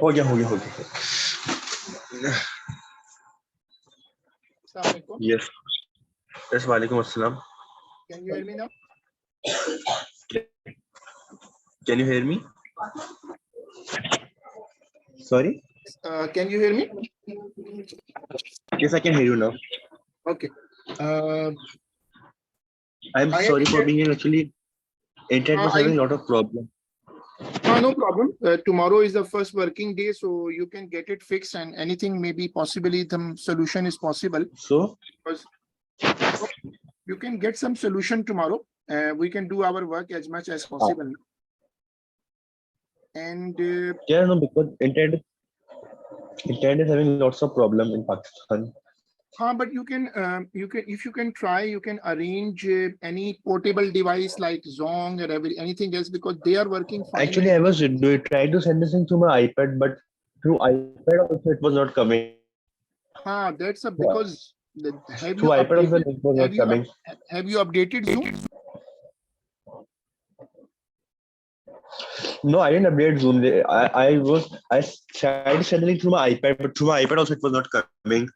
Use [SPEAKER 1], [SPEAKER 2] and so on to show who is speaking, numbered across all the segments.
[SPEAKER 1] हो गया
[SPEAKER 2] Assalamualaikum.
[SPEAKER 1] Yes. Yes, walaikum assalam.
[SPEAKER 2] Can you hear me now?
[SPEAKER 1] Can you hear me? Sorry?
[SPEAKER 2] Can you hear me?
[SPEAKER 1] Yes, I can hear you now.
[SPEAKER 2] Okay.
[SPEAKER 1] I'm
[SPEAKER 2] I
[SPEAKER 1] sorry
[SPEAKER 2] have
[SPEAKER 1] for being here. Actually, internet was having a
[SPEAKER 2] I
[SPEAKER 1] lot of problem.
[SPEAKER 2] no problem. Tomorrow is the first working day, so you can get it fixed, and anything maybe possibly the solution is possible.
[SPEAKER 1] So,
[SPEAKER 2] Because you can get some solution tomorrow. We can do our work as much as possible. And
[SPEAKER 1] yeah, no, because internet is having lots of problem in Pakistan.
[SPEAKER 2] but you can if you can try, you can arrange any portable device like Zong or anything else, because they are working fine.
[SPEAKER 1] Actually, I was trying to send this thing to my iPad, but through iPad also it was not coming.
[SPEAKER 2] That's because have
[SPEAKER 1] Through
[SPEAKER 2] you
[SPEAKER 1] iPad also
[SPEAKER 2] updated
[SPEAKER 1] it was not coming.
[SPEAKER 2] have you updated Zoom?
[SPEAKER 1] No, I didn't update Zoom. I tried sending through my iPad, but through my iPad also it was not coming.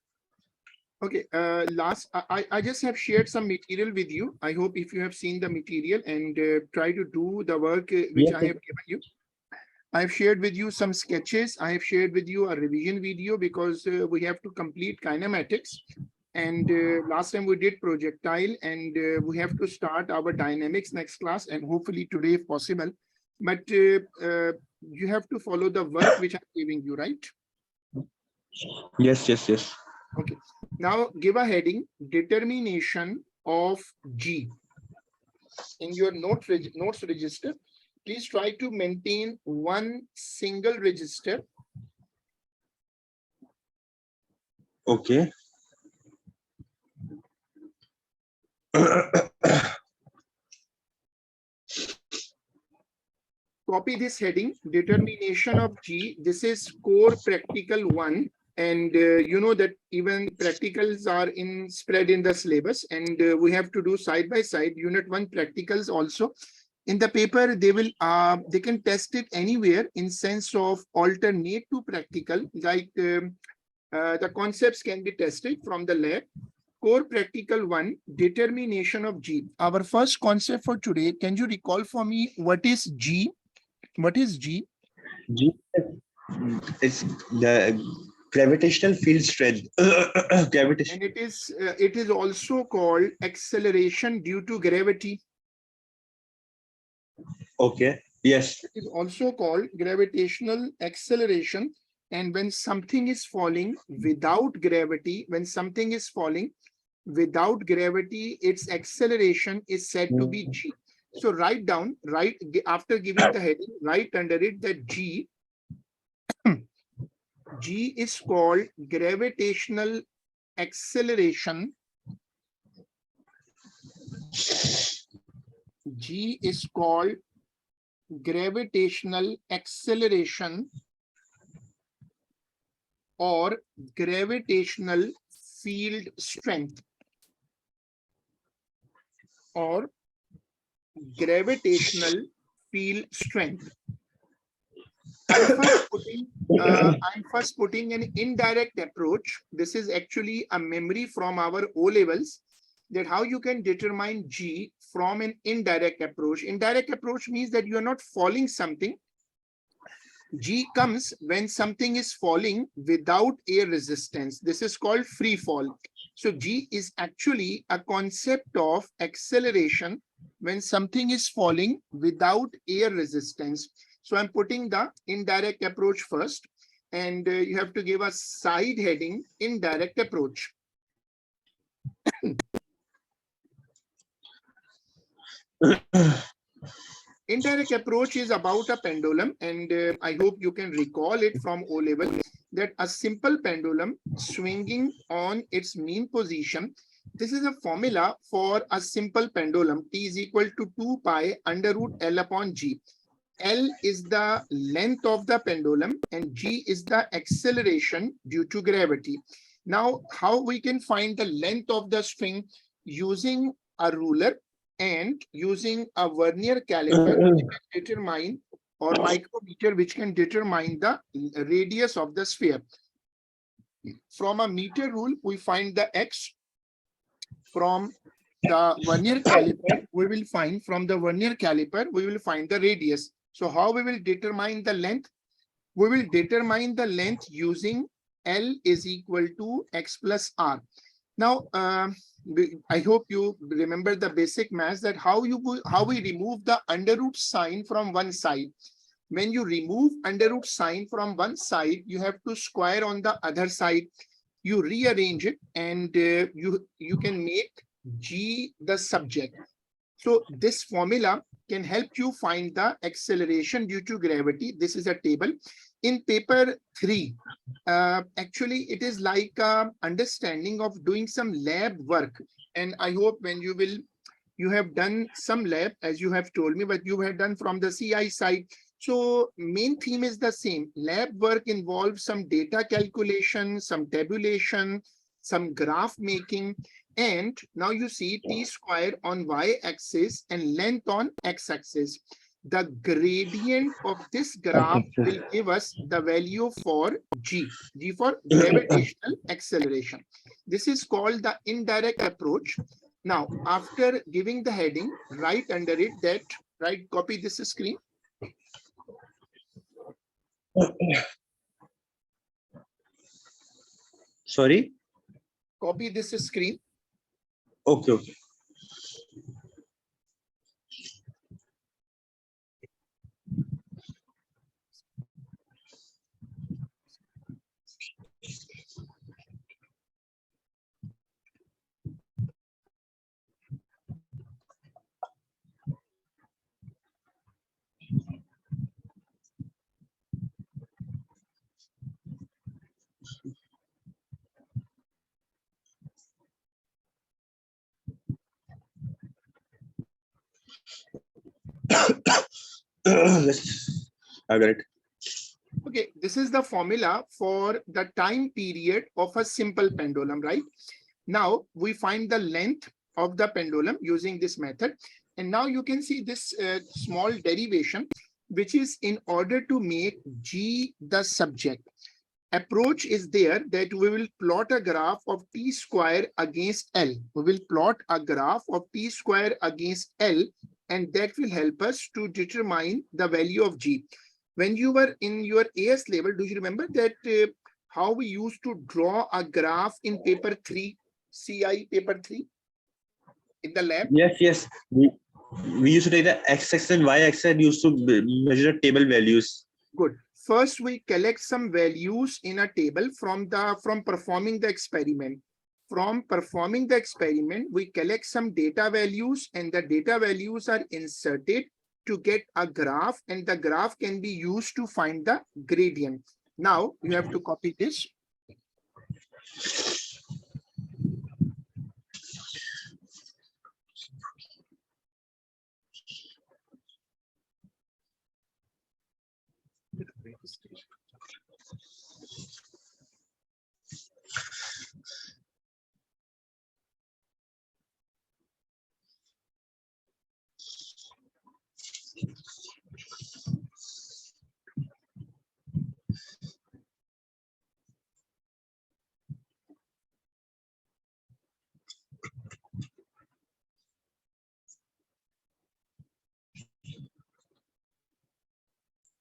[SPEAKER 2] Okay, I just have shared some material with you. I hope if you have seen the material and try to do the work which
[SPEAKER 1] Yes,
[SPEAKER 2] I have given you. I've shared with you some sketches. I have shared with you a revision video because we have to complete kinematics. And last time we did projectile, and we have to start our dynamics next class, and hopefully today if possible. But you have to follow the work which I'm giving you, right?
[SPEAKER 1] Yes.
[SPEAKER 2] Okay. Now give a heading: determination of G. In your notes register, please try to maintain one single register.
[SPEAKER 1] Okay.
[SPEAKER 2] Copy this heading, determination of G. This is core practical 1. And you know that even practicals are spread in the syllabus, and we have to do side by side. Unit 1 practicals also. In the paper, they can test it anywhere in sense of alternate to practical, like the concepts can be tested from the lab. Core practical 1, determination of G. Our first concept for today, can you recall for me what is G? What is G?
[SPEAKER 1] G is the gravitational field strength. Gravitation.
[SPEAKER 2] And it is also called acceleration due to gravity.
[SPEAKER 1] Okay. Yes.
[SPEAKER 2] It is also called gravitational acceleration. And when something is falling without gravity, its acceleration is said to be G. So write down, after giving the heading, write under it that G is called gravitational acceleration. G is called gravitational acceleration or gravitational field strength or gravitational field strength. I'm first putting an indirect approach. This is actually a memory from our O levels, that how you can determine G from an indirect approach. Indirect approach means that you are not falling something. G comes when something is falling without air resistance. This is called free fall. So G is actually a concept of acceleration when something is falling without air resistance. So I'm putting the indirect approach first, and you have to give a side heading, indirect approach. Indirect approach is about a pendulum, and I hope you can recall it from O level, that a simple pendulum swinging on its mean position. This is a formula for a simple pendulum. T is equal to 2 pi under root L upon G. L is the length of the pendulum and G is the acceleration due to gravity. Now, how we can find the length of the string? Using a ruler and using a vernier caliper, we can determine or micrometer, which can determine the radius of the sphere. From a meter rule, we find the x. From the vernier caliper, we will find the radius. So how we will determine the length? We will determine the length using L is equal to x plus r. Now, I hope you remember the basic math, that how we remove the under root sign from one side. When you remove under root sign from one side, you have to square on the other side. You rearrange it, and you can make G the subject. So this formula can help you find the acceleration due to gravity. This is a table. In paper 3, actually it is like understanding of doing some lab work. And I hope when you have done some lab, as you have told me, but you have done from the CI side. So main theme is the same. Lab work involves some data calculation, some tabulation, some graph making. And now you see t square on y-axis and length on x-axis. The gradient of this graph will give us the value for G for gravitational acceleration. This is called the indirect approach. Now, after giving the heading, write under it that, copy this screen.
[SPEAKER 1] Sorry?
[SPEAKER 2] Copy this screen.
[SPEAKER 1] Okay, okay. I got it.
[SPEAKER 2] Okay, this is the formula for the time period of a simple pendulum, right? Now we find the length of the pendulum using this method. And now you can see this small derivation, which is in order to make G the subject. Approach is there that we will plot a graph of t square against L. We will plot a graph of t square against L, and that will help us to determine the value of G. When you were in your AS level, do you remember that how we used to draw a graph in paper 3, CI paper 3 in the lab?
[SPEAKER 1] Yes, yes. We used to take the x-axis and y-axis and used to measure table values.
[SPEAKER 2] Good. First, we collect some values in a table from performing the experiment. From performing the experiment, we collect some data values, and the data values are inserted to get a graph, and the graph can be used to find the gradient. Now you have to copy this.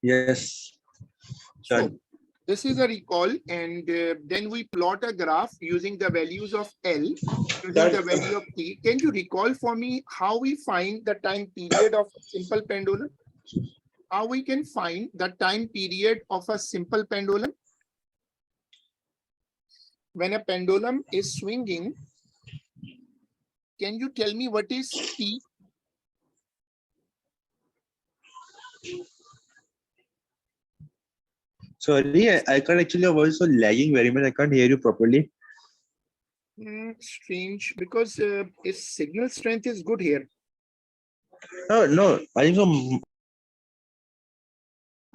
[SPEAKER 1] Yes.
[SPEAKER 2] So this is a recall, and then we plot a graph using the values of L, using the value of T. Can you recall for me how we find the time period of a simple pendulum? How we can find the time period of a simple pendulum? When a pendulum is swinging, can you tell me what is T?
[SPEAKER 1] Sorry, I can't actually, your voice is so lagging very much. I can't hear you properly.
[SPEAKER 2] Strange, because its signal strength is good here.
[SPEAKER 1] Oh, no, I think so.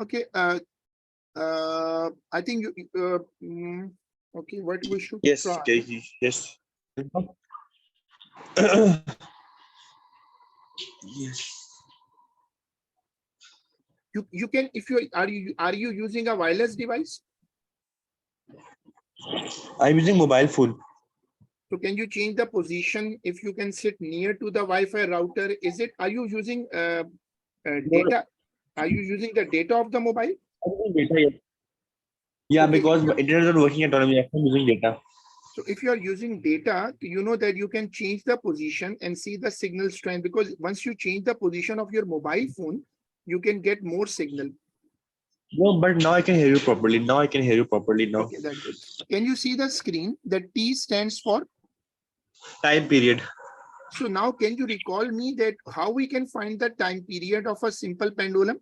[SPEAKER 2] Okay, I think okay, what we should
[SPEAKER 1] Yes,
[SPEAKER 2] try.
[SPEAKER 1] okay, yes. Yes.
[SPEAKER 2] You can, if you are you using a wireless device?
[SPEAKER 1] I'm using mobile phone.
[SPEAKER 2] So can you change the position if you can sit near to the Wi-Fi router? Is it, are you using data? Are you using the data of the mobile?
[SPEAKER 1] Yeah,
[SPEAKER 2] Okay,
[SPEAKER 1] because internet is not working at all. I'm using data.
[SPEAKER 2] so if you are using data, you know that you can change the position and see the signal strength, because once you change the position of your mobile phone, you can get more signal.
[SPEAKER 1] No, but now I can hear you properly. Now I can hear you properly now.
[SPEAKER 2] Okay, that's good. Can you see the screen? The T stands for?
[SPEAKER 1] Time period.
[SPEAKER 2] So now can you recall me that how we can find the time period of a simple pendulum?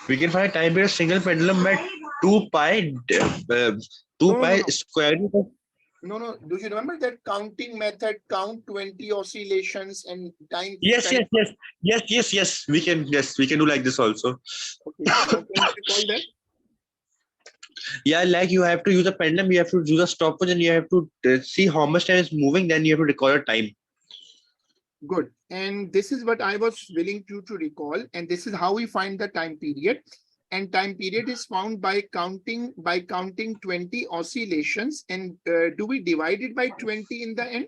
[SPEAKER 1] We can find time period single pendulum at 2 pi
[SPEAKER 2] No, no, no, no.
[SPEAKER 1] square root of.
[SPEAKER 2] No, no. Do you remember that counting method, count 20 oscillations and time?
[SPEAKER 1] Yes, yes, yes, yes, yes, yes. We can, yes, we can do like this also.
[SPEAKER 2] Okay, now can you recall that?
[SPEAKER 1] Yeah, like you have to use a pendulum, you have to use a stopwatch, and you have to see how much time is moving. Then you have to record a time.
[SPEAKER 2] Good. And this is what I was willing to recall. And this is how we find the time period. And time period is found by counting 20 oscillations. And do we divide it by 20 in the end?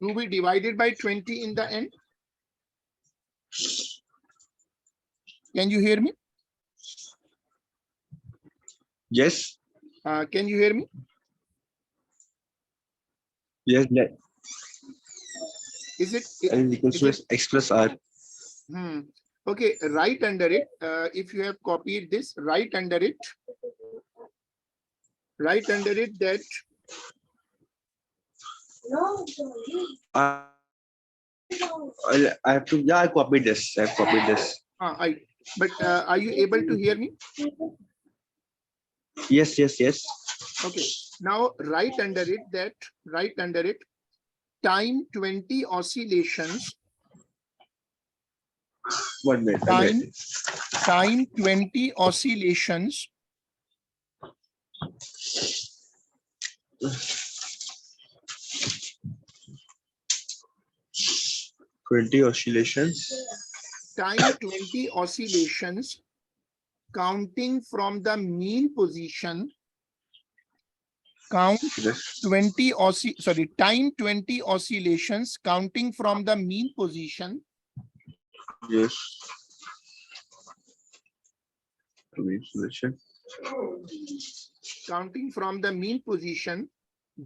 [SPEAKER 2] Do we divide it by 20 in the end? Can you hear me?
[SPEAKER 1] Yes.
[SPEAKER 2] Can you hear me?
[SPEAKER 1] Yes.
[SPEAKER 2] Is it?
[SPEAKER 1] And equals to x plus r.
[SPEAKER 2] Okay, right under it. If you have copied this, right under it that.
[SPEAKER 1] I have to. Yeah, I copied this. I copied this.
[SPEAKER 2] But are you able to hear me?
[SPEAKER 1] Yes, yes, yes.
[SPEAKER 2] Okay. Now right under it, time 20 oscillations.
[SPEAKER 1] 1 minute.
[SPEAKER 2] Time 20 oscillations. Time 20 oscillations counting from the mean position. Time 20 oscillations counting from the mean position.
[SPEAKER 1] Yes.
[SPEAKER 2] Counting from the mean position,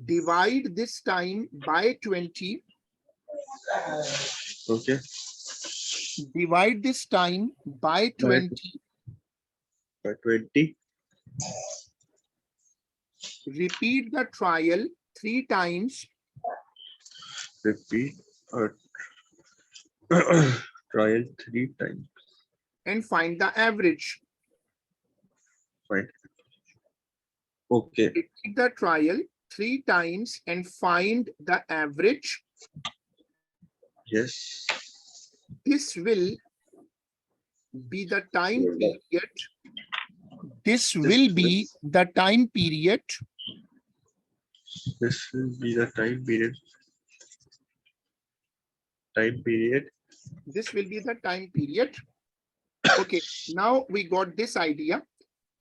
[SPEAKER 2] divide this time by 20.
[SPEAKER 1] Okay.
[SPEAKER 2] Divide this time by 20.
[SPEAKER 1] By 20.
[SPEAKER 2] Repeat the trial 3 times.
[SPEAKER 1] Repeat trial 3 times.
[SPEAKER 2] And find the average.
[SPEAKER 1] Fine. Okay.
[SPEAKER 2] Repeat the trial 3 times and find the average.
[SPEAKER 1] Yes.
[SPEAKER 2] This will be the time period. This will be the time period.
[SPEAKER 1] This will be the time period.
[SPEAKER 2] This will be the time period. Okay, now we got this idea.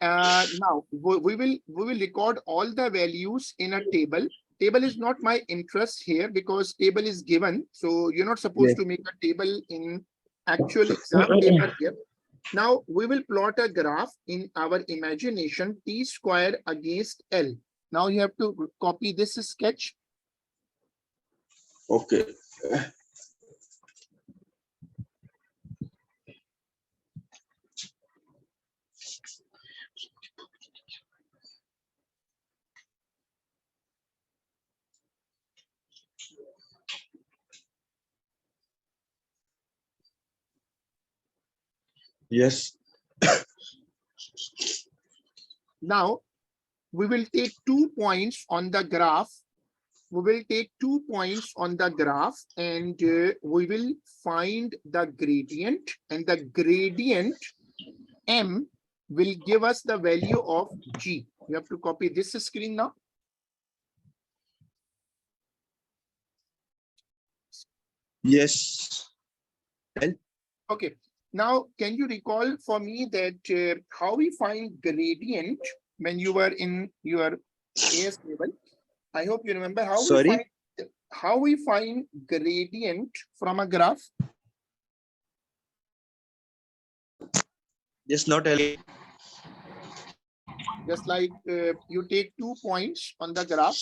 [SPEAKER 2] Now we will record all the values in a table. Table is not my interest here because table is given. So you're not supposed to make a table in actual exam paper here. Now we will plot a graph in our imagination, T square against L. Now you have to copy this sketch.
[SPEAKER 1] Okay. Yes.
[SPEAKER 2] Now we will take 2 points on the graph. We will take 2 points on the graph and we will find the gradient, and the gradient M will give us the value of G. You have to copy this screen now.
[SPEAKER 1] Yes.
[SPEAKER 2] Okay. Now, can you recall for me that how we find gradient when you were in your AS level? I hope you remember
[SPEAKER 1] Sorry.
[SPEAKER 2] how we find gradient from a graph.
[SPEAKER 1] Just not again.
[SPEAKER 2] Just like you take 2 points on the graph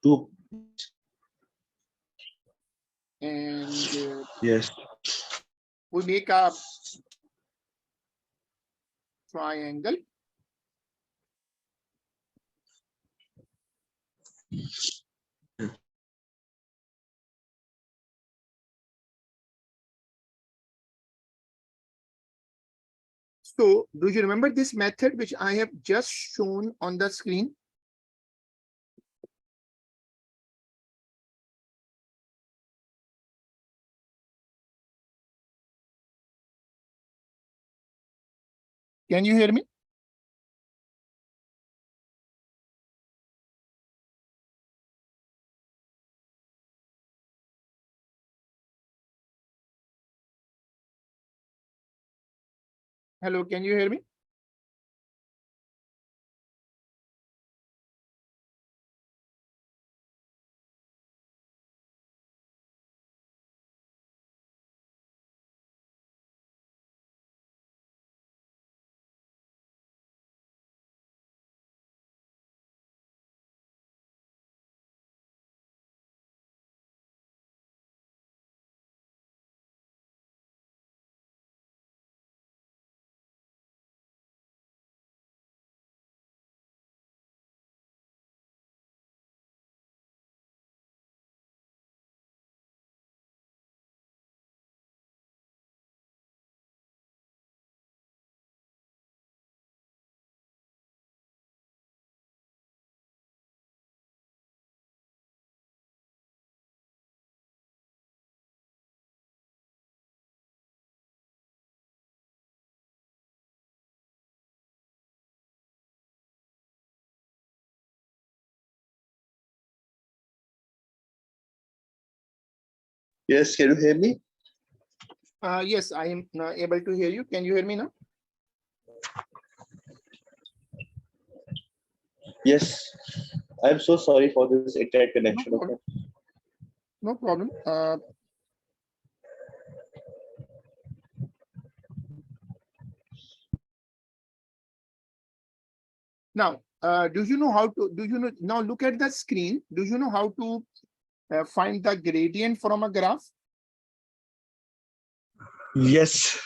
[SPEAKER 1] Two.
[SPEAKER 2] and
[SPEAKER 1] Yes.
[SPEAKER 2] we make a triangle. So do you remember this method which I have just shown on the screen? Can you hear me? Hello, can you hear me?
[SPEAKER 1] Yes. Can you hear me?
[SPEAKER 2] Yes, I am able to hear you. Can you hear me now?
[SPEAKER 1] Yes. I'm so sorry for this internet
[SPEAKER 2] No
[SPEAKER 1] connection. Okay.
[SPEAKER 2] problem. No problem. Now, do you know how to, do you know, now look at the screen. Do you know how to find the gradient from a graph?
[SPEAKER 1] Yes.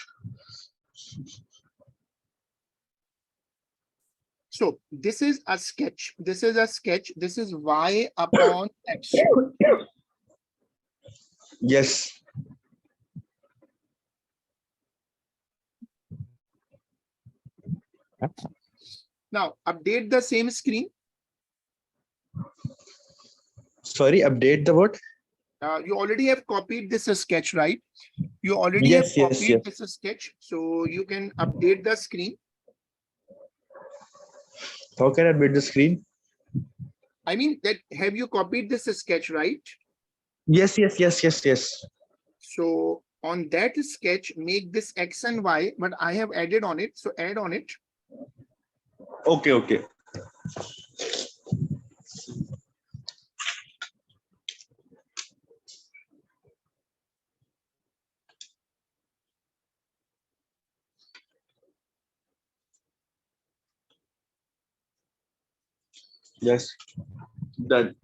[SPEAKER 2] So this is a sketch. This is a sketch. This is y upon x.
[SPEAKER 1] Yes.
[SPEAKER 2] Now update the same screen.
[SPEAKER 1] Sorry. Update the what?
[SPEAKER 2] You already have copied this sketch, right? You already have
[SPEAKER 1] Yes. Yes.
[SPEAKER 2] copied
[SPEAKER 1] Yes.
[SPEAKER 2] this sketch. So you can update the screen.
[SPEAKER 1] How can I update the screen?
[SPEAKER 2] I mean that have you copied this sketch, right?
[SPEAKER 1] Yes. Yes. Yes. Yes. Yes.
[SPEAKER 2] So on that sketch, make this X and Y, but I have added on it. So add on it.
[SPEAKER 1] Okay. Okay. Yes. Done.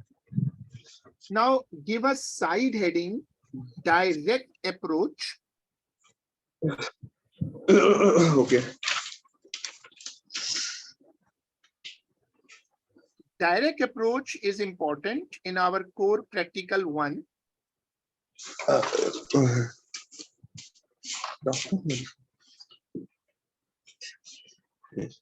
[SPEAKER 2] Now give a side heading, direct approach.
[SPEAKER 1] Okay.
[SPEAKER 2] Direct approach is important in our core practical 1.
[SPEAKER 1] Yes.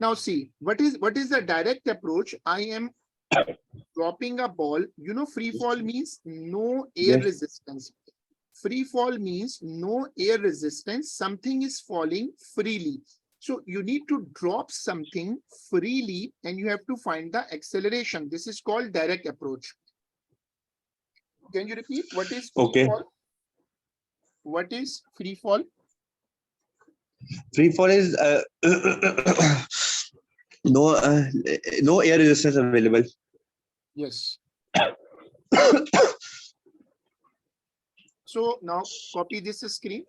[SPEAKER 2] Now see, what is the direct approach? I am dropping a ball. You know, free fall means no air
[SPEAKER 1] Yes.
[SPEAKER 2] resistance. Free fall means no air resistance. Something is falling freely. So you need to drop something freely and you have to find the acceleration. This is called direct approach. Can you repeat? What is free
[SPEAKER 1] Okay.
[SPEAKER 2] fall? What is free fall?
[SPEAKER 1] Free fall is no no air resistance available.
[SPEAKER 2] Yes. So now copy this screen.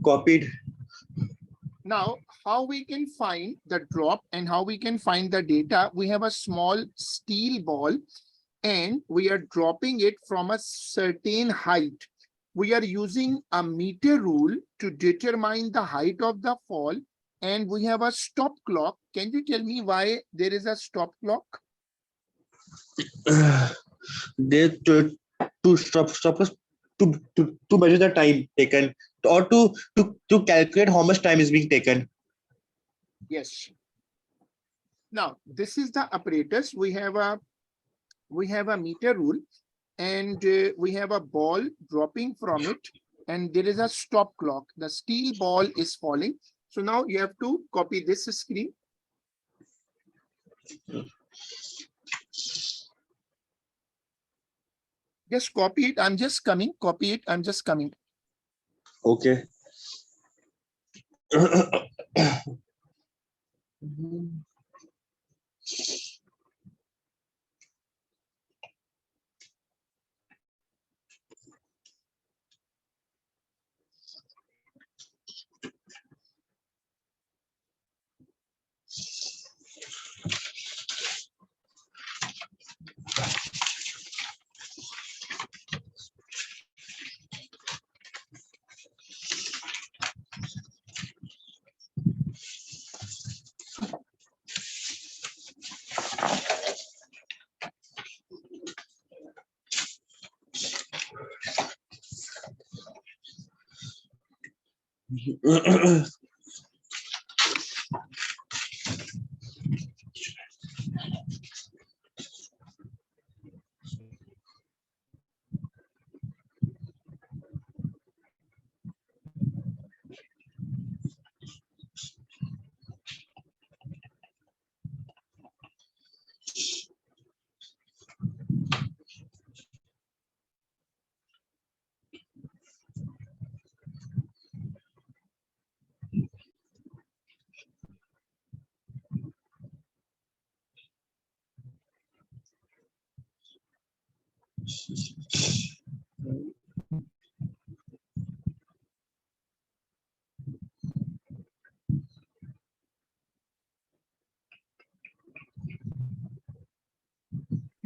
[SPEAKER 1] Copied.
[SPEAKER 2] Now, how we can find the drop and how we can find the data? We have a small steel ball and we are dropping it from a certain height. We are using a meter rule to determine the height of the fall, and we have a stop clock. Can you tell me why there is a stop clock?
[SPEAKER 1] They to stop us to measure the time taken or to calculate how much time is being taken.
[SPEAKER 2] Yes. Now, this is the apparatus. We have a meter rule and we have a ball dropping from it and there is a stop clock. The steel ball is falling. So now you have to copy this screen. Just copy it. I'm just coming. Copy it. I'm just coming.
[SPEAKER 1] Okay.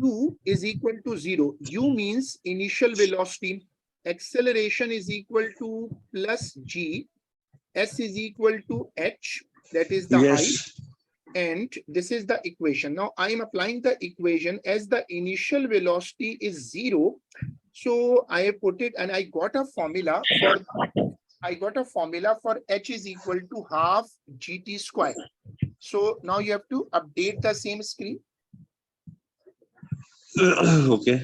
[SPEAKER 2] U is equal to 0. U means initial velocity. Acceleration is equal to plus G. S is equal to H. That is the height.
[SPEAKER 1] Yes.
[SPEAKER 2] And this is the equation. Now I am applying the equation as the initial velocity is 0. So I have put it and I got a formula for H is equal to half GT square. So now you have to update the same screen.
[SPEAKER 1] Okay.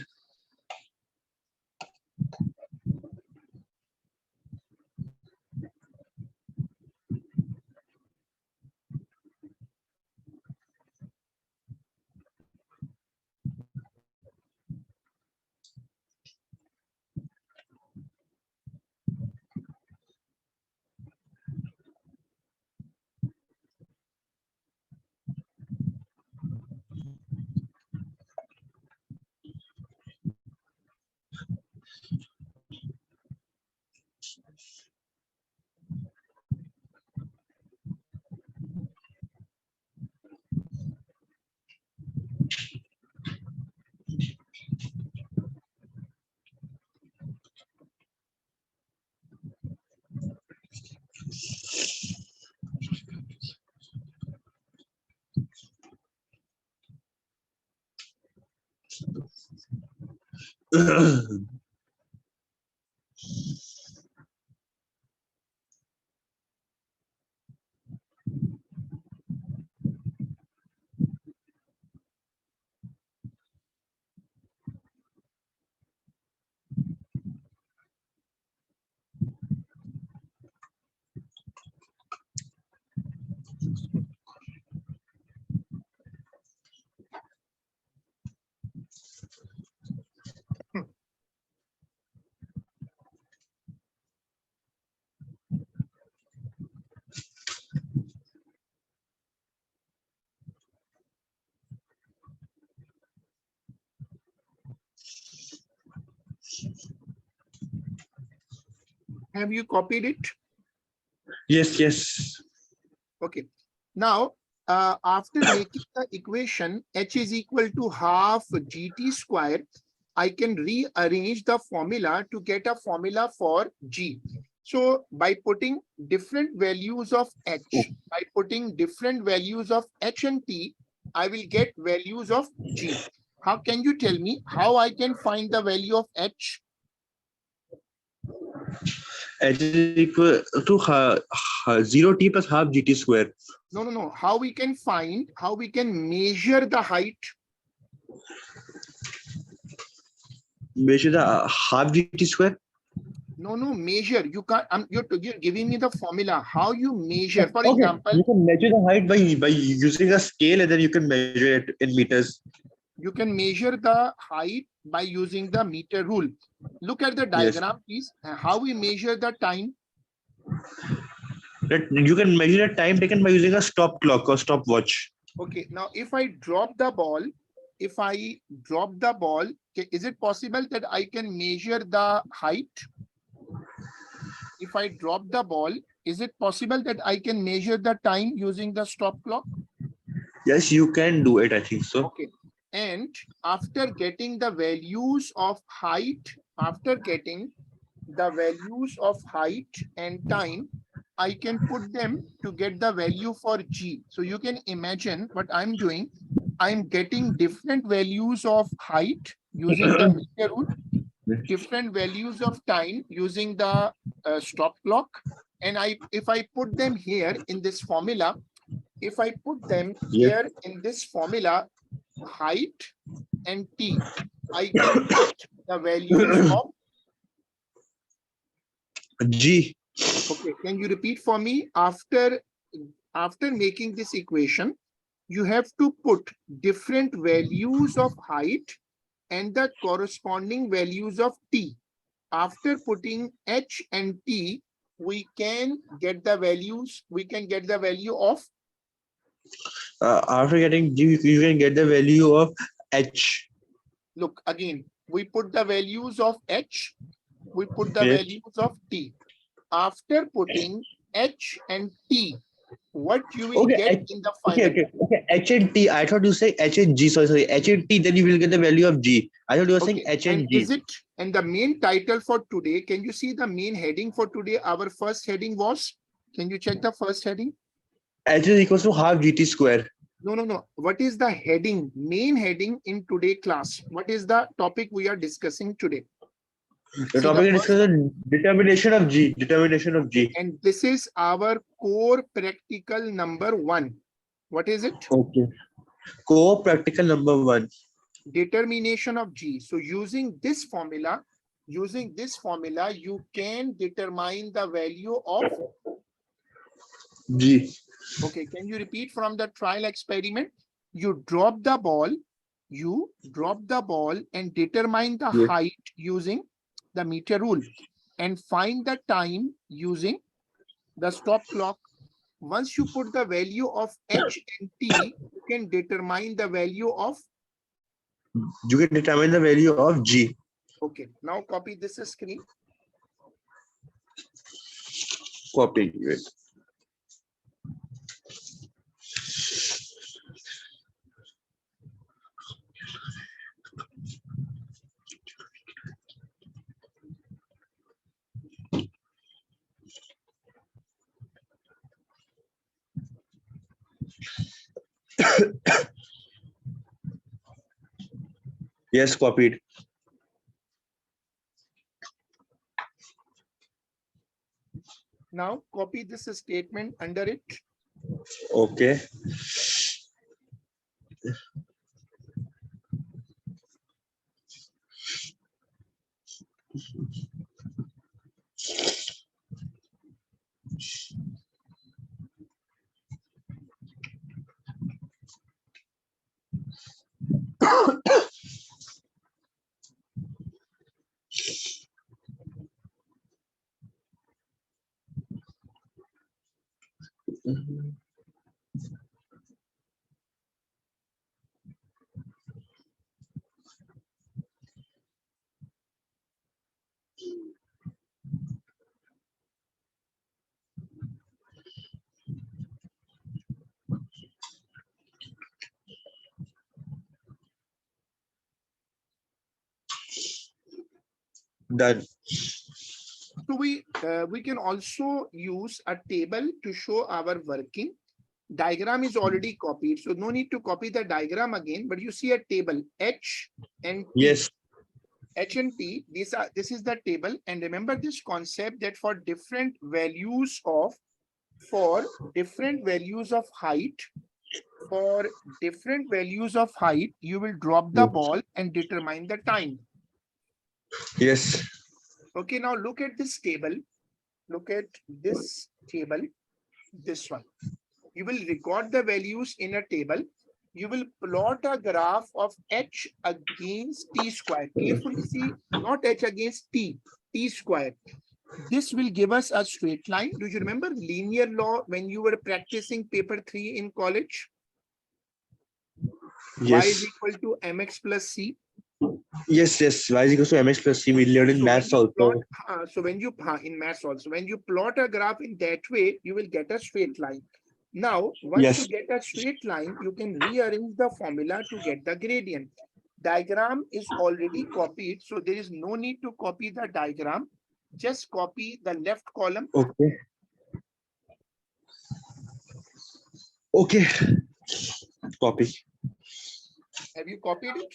[SPEAKER 2] Have you copied it?
[SPEAKER 1] Yes, yes.
[SPEAKER 2] Okay. Now, after making the equation h is equal to half gt square, I can rearrange the formula to get a formula for g. So by putting different values of h, by putting different values of h and t, I will get values of g. How can you tell me how I can find the value of h?
[SPEAKER 1] H is equal to 0t plus half gt square.
[SPEAKER 2] No. How we can find, how we can measure the height?
[SPEAKER 1] Measure the half gt square.
[SPEAKER 2] No, measure. You can't, you're giving me the formula. How you measure, for
[SPEAKER 1] Okay,
[SPEAKER 2] example,
[SPEAKER 1] you can measure the height by using a scale, and then you can measure it in meters.
[SPEAKER 2] you can measure the height by using the meter rule. Look at the
[SPEAKER 1] Yes.
[SPEAKER 2] diagram, please. How we measure the time?
[SPEAKER 1] That you can measure the time taken by using a stop clock or stopwatch.
[SPEAKER 2] Okay, now if I drop the ball, if I drop the ball, is it possible that I can measure the height? If I drop the ball, is it possible that I can measure the time using the stop clock?
[SPEAKER 1] Yes, you can do it. I think so.
[SPEAKER 2] Okay. And after getting the values of height, after getting the values of height and time, I can put them to get the value for G. So you can imagine what I'm doing. I'm getting different values of height using the meter rule, different values of time using the stop clock. And if I put them here in this formula, if I put them here in this formula, height and t, I can get the values of
[SPEAKER 1] G.
[SPEAKER 2] Okay, can you repeat for me? After making this equation, you have to put different values of height and the corresponding values of t. After putting h and t, we can get the values. We can get the value of.
[SPEAKER 1] After getting G, you can get the value of H.
[SPEAKER 2] Look again. We put the values of h. We put the
[SPEAKER 1] Yes.
[SPEAKER 2] values of t. After putting h and t, what you will
[SPEAKER 1] Okay,
[SPEAKER 2] get in the final.
[SPEAKER 1] okay. H and T. I thought you say H and G. Sorry. H and T. Then you will get the value of G. I thought you were saying H and
[SPEAKER 2] And
[SPEAKER 1] G.
[SPEAKER 2] is it, and the main title for today, can you see the main heading for today? Our first heading was, can you check the first heading?
[SPEAKER 1] H is equals to half GT square.
[SPEAKER 2] No. What is the heading, main heading in today class? What is the topic we are discussing today?
[SPEAKER 1] The topic is determination of G. Determination of G.
[SPEAKER 2] And this is our core practical number 1. What is it?
[SPEAKER 1] Okay. Core practical number 1.
[SPEAKER 2] Determination of G. So using this formula, you can determine the value of
[SPEAKER 1] G.
[SPEAKER 2] Okay, can you repeat from the trial experiment? You drop the ball and determine the height using the meter rule and find the time using the stop clock. Once you put the value of h and t, you can determine the value of.
[SPEAKER 1] You can determine the value of G.
[SPEAKER 2] Okay, now copy this screen.
[SPEAKER 1] Copy it. Yes, copied.
[SPEAKER 2] Now copy this statement under it.
[SPEAKER 1] Okay. Done.
[SPEAKER 2] So we can also use a table to show our working. Diagram is already copied, so no need to copy the diagram again, but you see a table H and T.
[SPEAKER 1] Yes.
[SPEAKER 2] H and T, this is the table, and remember this concept that for different values of height, you will drop the ball and determine the time.
[SPEAKER 1] Yes.
[SPEAKER 2] Okay, now look at this table. Look at this table, this one. You will record the values in a table. You will plot a graph of H against T square. Carefully see, not H against T, T square. This will give us a straight line. Do you remember linear law when you were practicing paper 3 in college? Y is
[SPEAKER 1] Yes.
[SPEAKER 2] equal to mx plus c.
[SPEAKER 1] Yes. Yes. Y is equal to mx plus c. We learned in
[SPEAKER 2] So when
[SPEAKER 1] maths
[SPEAKER 2] you plot,
[SPEAKER 1] also.
[SPEAKER 2] in maths also, when you plot a graph in that way, you will get a straight line. Now, once you
[SPEAKER 1] Yes.
[SPEAKER 2] get a straight line, you can rearrange the formula to get the gradient. Diagram is already copied, so there is no need to copy the diagram. Just copy the left column.
[SPEAKER 1] Okay. Okay. Copy.
[SPEAKER 2] Have you copied it?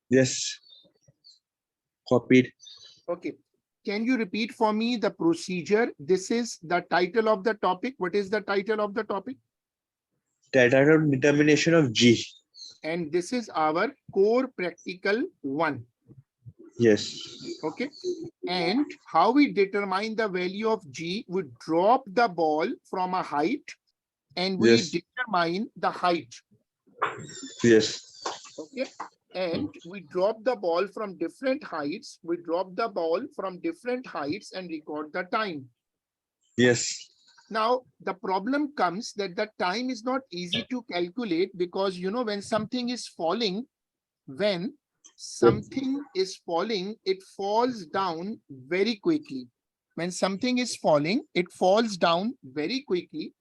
[SPEAKER 1] Yes. Copied.
[SPEAKER 2] Okay. Can you repeat for me the procedure? This is the title of the topic. What is the title of the topic?
[SPEAKER 1] Data determination of G.
[SPEAKER 2] And this is our core practical 1.
[SPEAKER 1] Yes.
[SPEAKER 2] Okay. And how we determine the value of G, we drop the ball from a height and we
[SPEAKER 1] Yes.
[SPEAKER 2] determine the height.
[SPEAKER 1] Yes.
[SPEAKER 2] Okay. And we drop the ball from different heights. We drop the ball from different heights and record the time.
[SPEAKER 1] Yes.
[SPEAKER 2] Now, the problem comes that the time is not easy to calculate because, you know, when something is falling, it falls down very quickly. When something is falling, it falls down very quickly.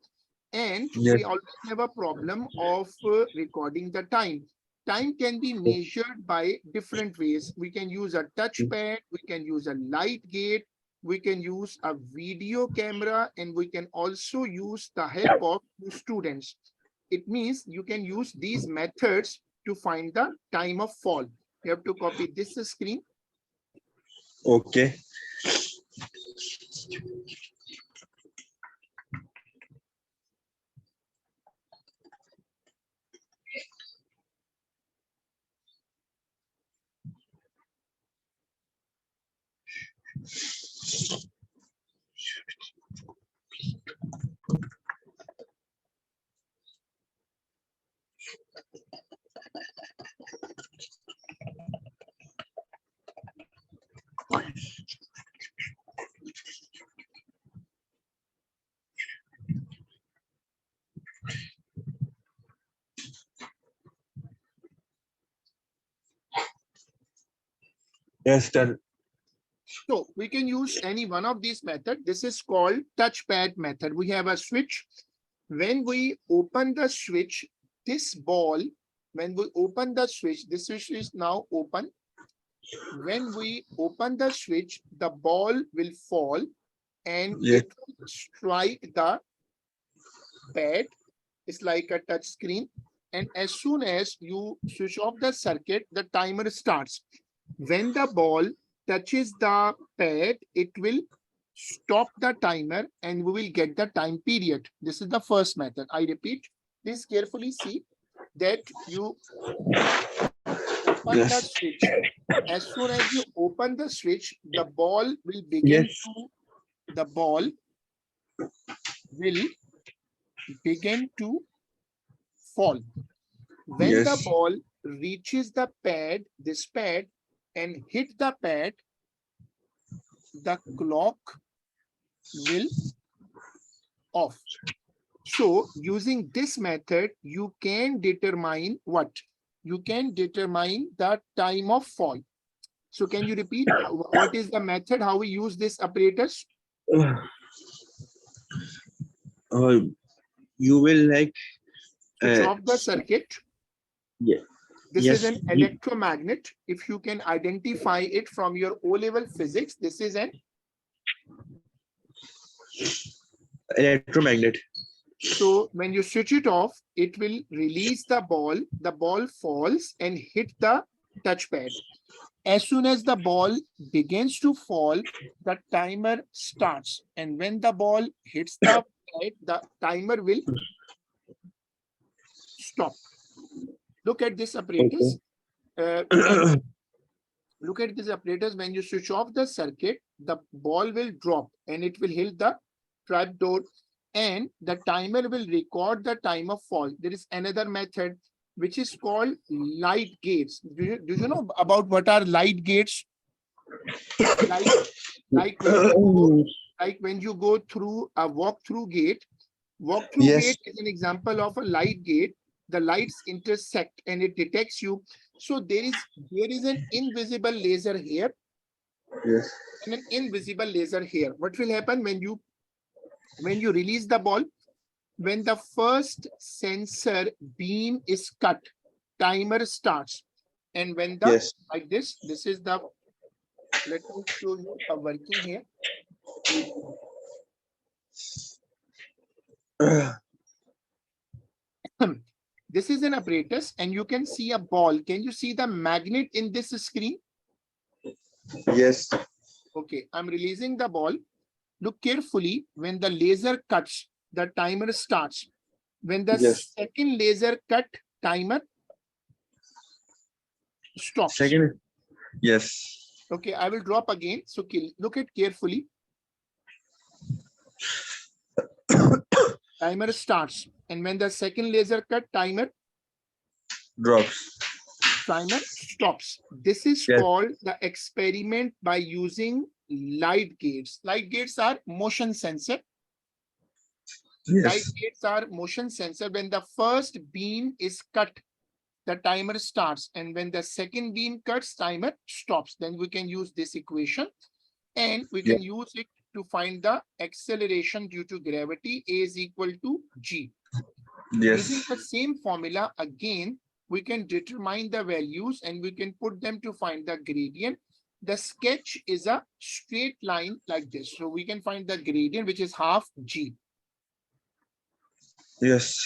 [SPEAKER 2] And
[SPEAKER 1] Yes.
[SPEAKER 2] we always have a problem of recording the time. Time can be measured by different ways. We can use a touchpad, we can use a light gate, we can use a video camera, and we can also use the help of students. It means you can use these methods to find the time of fall. You have to copy this screen.
[SPEAKER 1] Okay. Yes, done.
[SPEAKER 2] So we can use any one of these methods. This is called touchpad method. We have a switch. When we open the switch, this ball, when we open the switch, this switch is now open. When we open the switch, the ball will fall and
[SPEAKER 1] Yes.
[SPEAKER 2] it will strike the pad. It's like a touch screen. And as soon as you switch off the circuit, the timer starts. When the ball touches the pad, it will stop the timer and we will get the time period. This is the first method. I repeat, please carefully see that you open the
[SPEAKER 1] Yes.
[SPEAKER 2] switch. As soon as you open the switch, the ball will
[SPEAKER 1] Yes.
[SPEAKER 2] begin to fall. When the
[SPEAKER 1] Yes.
[SPEAKER 2] ball reaches the pad, this pad, and hit the pad, the clock will off. So using this method, you can determine what? You can determine the time of fall. So can you repeat what is the method, how we use this apparatus?
[SPEAKER 1] You will like
[SPEAKER 2] Switch off the circuit.
[SPEAKER 1] yeah.
[SPEAKER 2] This
[SPEAKER 1] Yes.
[SPEAKER 2] is an electromagnet. If you can identify it from your O-level physics, this is an
[SPEAKER 1] Electromagnet.
[SPEAKER 2] So when you switch it off, it will release the ball falls and hit the touchpad. As soon as the ball begins to fall, the timer starts. And when the ball hits the pad, the timer will stop. Look at this apparatus. Look at this apparatus. When you switch off the circuit, the ball will drop and it will hit the trapdoor and the timer will record the time of fall. There is another method which is called light gates. Do you know about what are light gates? Like when you go through a walk-through gate. Walk-through
[SPEAKER 1] Yes.
[SPEAKER 2] gate is an example of a light gate. The lights intersect and it detects you. So there is an invisible laser here.
[SPEAKER 1] Yes.
[SPEAKER 2] And an invisible laser here. What will happen when you release the ball? When the first sensor beam is cut, timer starts. And when the
[SPEAKER 1] Yes.
[SPEAKER 2] like this is the, let me show you a working here. This is an apparatus and you can see a ball. Can you see the magnet in this screen?
[SPEAKER 1] Yes.
[SPEAKER 2] Okay, I'm releasing the ball. Look carefully. When the laser cuts, the timer starts. When the second laser cut, timer stops.
[SPEAKER 1] Second. Yes.
[SPEAKER 2] Okay, I will drop again. So look at carefully. Timer starts. And when the second laser cut, timer
[SPEAKER 1] Drops.
[SPEAKER 2] Timer stops. This is called the experiment by using light gates. Light gates are motion sensor.
[SPEAKER 1] Yes.
[SPEAKER 2] Light gates are motion sensor. When the first beam is cut, the timer starts. And when the second beam cuts, timer stops. Then we can use this equation and we can use it to find the acceleration due to gravity. A is equal to G.
[SPEAKER 1] Yes.
[SPEAKER 2] Using the same formula again, we can determine the values and we can put them to find the gradient. The sketch is a straight line like this. So we can find the gradient, which is half G.
[SPEAKER 1] Yes.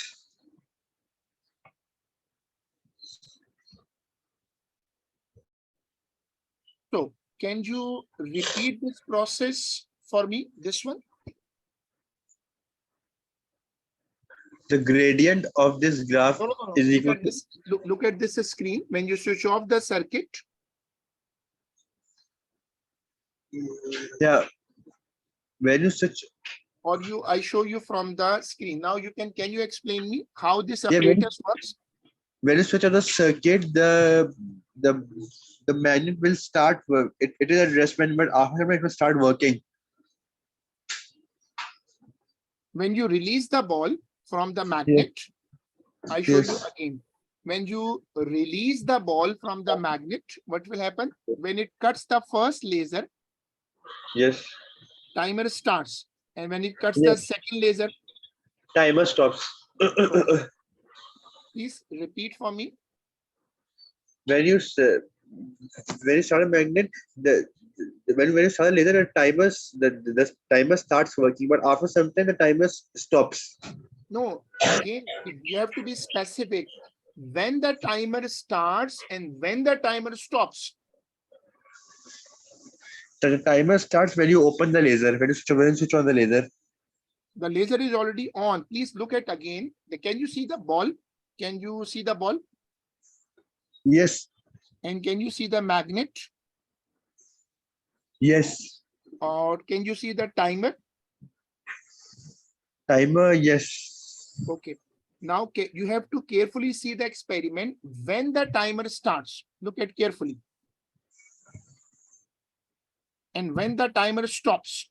[SPEAKER 2] So can you repeat this process for me, this one?
[SPEAKER 1] The gradient of this graph is equal to this.
[SPEAKER 2] Look at this screen. When you switch off the circuit,
[SPEAKER 1] Yeah. When you switch,
[SPEAKER 2] Or I show you from the screen. Now can you explain me how this
[SPEAKER 1] yeah,
[SPEAKER 2] apparatus works?
[SPEAKER 1] when you switch on the circuit, the the magnet will start work. It is at rest when, but after it will start working.
[SPEAKER 2] When you release the ball from the
[SPEAKER 1] Yes.
[SPEAKER 2] magnet, I show you
[SPEAKER 1] Yes.
[SPEAKER 2] again. When you release the ball from the magnet, what will happen? When it cuts the first laser,
[SPEAKER 1] Yes.
[SPEAKER 2] timer starts. And when it cuts the
[SPEAKER 1] Yes.
[SPEAKER 2] second laser,
[SPEAKER 1] Timer stops.
[SPEAKER 2] please repeat for me.
[SPEAKER 1] when you s- when you start a magnet, when you start a laser, the timer starts working, but after some time the timer stops.
[SPEAKER 2] No, again, you have to be specific. When the timer starts and when the timer stops.
[SPEAKER 1] The timer starts when you open the laser, when you switch on the laser.
[SPEAKER 2] The laser is already on. Please look at again. Can you see the ball? Can you see the ball?
[SPEAKER 1] Yes.
[SPEAKER 2] And can you see the magnet?
[SPEAKER 1] Yes.
[SPEAKER 2] Or can you see the timer?
[SPEAKER 1] Timer, yes.
[SPEAKER 2] Okay. Now you have to carefully see the experiment when the timer starts. Look at carefully. And when the timer stops.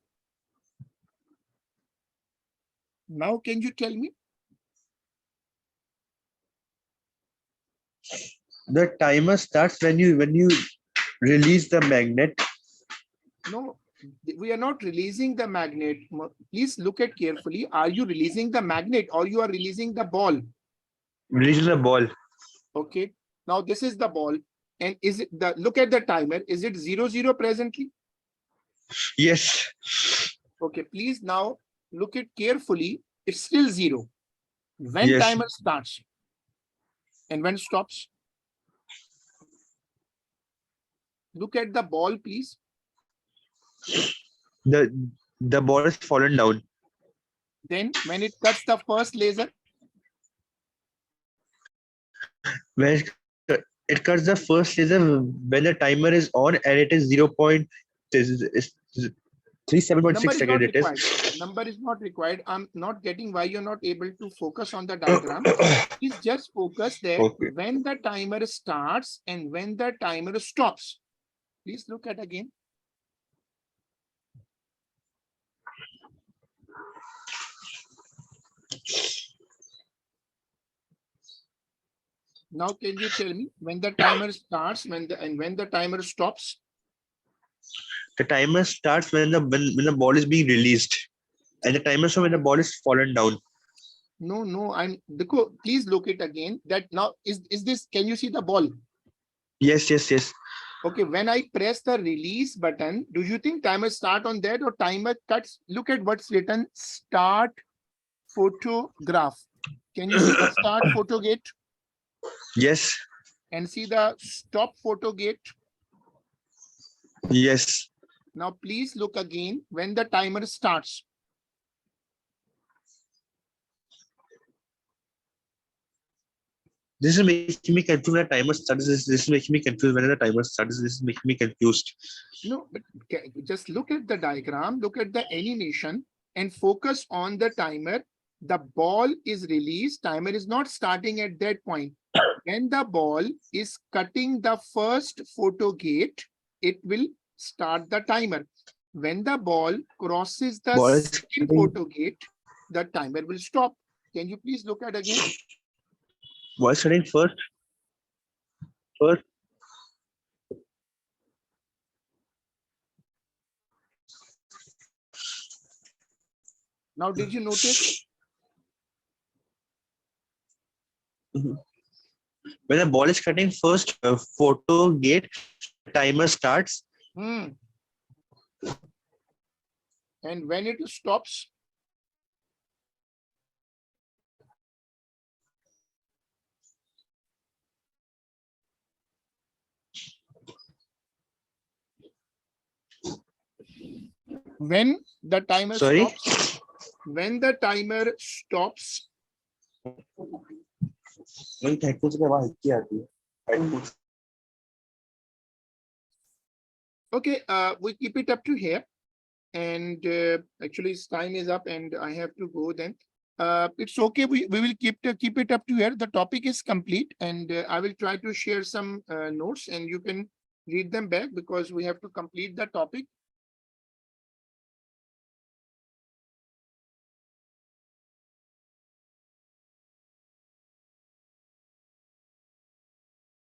[SPEAKER 2] Now can you tell me?
[SPEAKER 1] The timer starts when you release the magnet.
[SPEAKER 2] No, we are not releasing the magnet. Please look at carefully. Are you releasing the magnet or you are releasing the ball?
[SPEAKER 1] Release the ball.
[SPEAKER 2] Okay. Now this is the ball. And is it look at the timer. Is it 00 presently?
[SPEAKER 1] Yes.
[SPEAKER 2] Okay. Please now look at carefully. It's still 0. When
[SPEAKER 1] Yes.
[SPEAKER 2] timer starts and when stops. Look at the ball, please.
[SPEAKER 1] The the ball is fallen down.
[SPEAKER 2] Then when it cuts the first laser.
[SPEAKER 1] When it cuts the first laser when the timer is on and it is 0.37.6
[SPEAKER 2] Number is
[SPEAKER 1] second
[SPEAKER 2] not
[SPEAKER 1] it is.
[SPEAKER 2] required. Number is not required. I'm not getting why you're not able to focus on the diagram. Please just focus that
[SPEAKER 1] Okay.
[SPEAKER 2] when the timer starts and when the timer stops. Please look at again. Now, can you tell me when the timer starts when the timer stops?
[SPEAKER 1] The timer starts when the ball is being released, and the timer starts when the ball is fallen down.
[SPEAKER 2] No, please look it again. That now is this, can you see the ball?
[SPEAKER 1] Yes, yes, yes.
[SPEAKER 2] Okay, when I press the release button, do you think timer start on that or timer cuts? Look at what's written, start photograph. Can you see the start photo gate?
[SPEAKER 1] Yes.
[SPEAKER 2] And see the stop photo gate?
[SPEAKER 1] Yes.
[SPEAKER 2] Now please look again when the timer starts.
[SPEAKER 1] This is making me confused when the timer starts. This is making me confused when the timer starts. This is making me confused.
[SPEAKER 2] No, but just look at the diagram, look at the animation and focus on the timer. The ball is released. Timer is not starting at that point. When the ball is cutting the first photo gate, it will start the timer. When the ball crosses the
[SPEAKER 1] Ball is
[SPEAKER 2] second
[SPEAKER 1] cutting.
[SPEAKER 2] photo gate, the timer will stop. Can you please look at again?
[SPEAKER 1] Ball is cutting first. First.
[SPEAKER 2] Now, did you notice?
[SPEAKER 1] When the ball is cutting first photo gate, timer starts.
[SPEAKER 2] And when it stops, when the timer
[SPEAKER 1] Sorry.
[SPEAKER 2] stops, when the timer stops,
[SPEAKER 1] headphone से आवाज क्या आती है?
[SPEAKER 2] Okay, we keep it up to here. And actually, its time is up, and I have to go then. It's okay. We will keep it up to here. The topic is complete, and I will try to share some notes, and you can read them back because we have to complete the topic.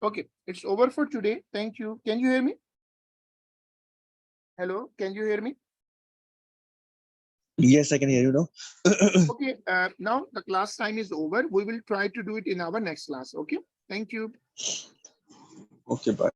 [SPEAKER 2] Okay, it's over for today. Thank you. Can you hear me? Hello, can you hear me?
[SPEAKER 1] Yes, I can hear you now.
[SPEAKER 2] Okay, now the class time is over. We will try to do it in our next class. Okay, thank you.
[SPEAKER 1] Okay, bye.